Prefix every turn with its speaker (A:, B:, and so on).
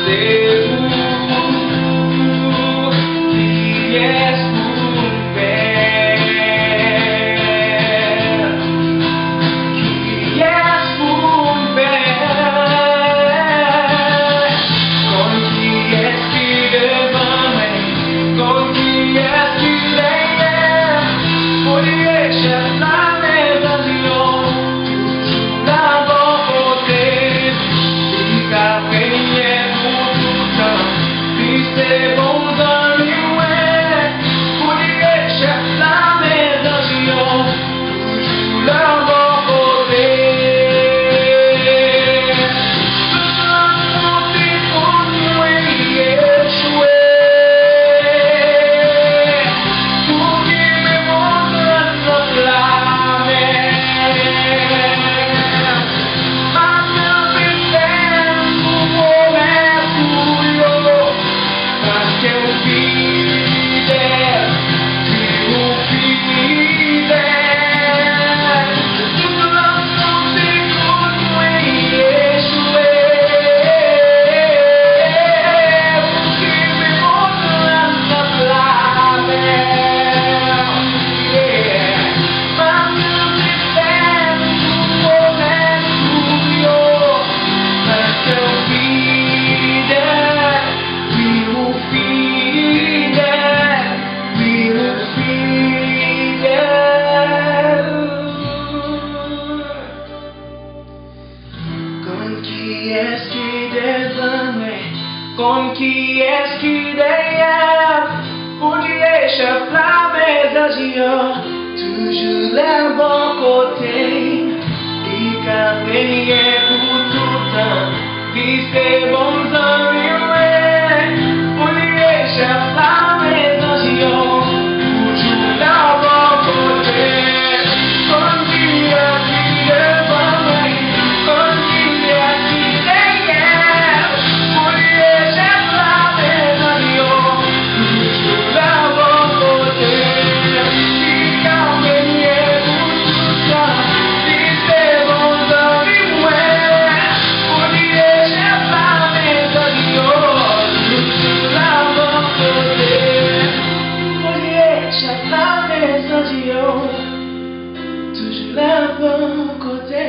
A: C'est vous qui êtes mon Père, qui êtes mon Père, comme qui est qui devant moi, comme qui est qui derrière, pour les chefs la maison, toujours la bonne côté, qui a régné pour tout temps, puis c'est bon dans lui, ouais, pour les chefs la maison, toujours la bonne côté. Comme qui est-ce qui derrière, pour les chefs la maison, toujours le bon côté, il a régné pour tout temps, puis c'est bon dans lui, ouais, pour les chefs la maison, toujours le bon côté, comme qui est-ce qui devant moi, comme qui est-ce qui derrière, pour les chefs la maison, toujours le bon côté, il a régné pour tout temps, puis c'est bon dans lui, ouais, pour les chefs la maison, toujours le bon côté, pour les chefs la maison, toujours le bon côté.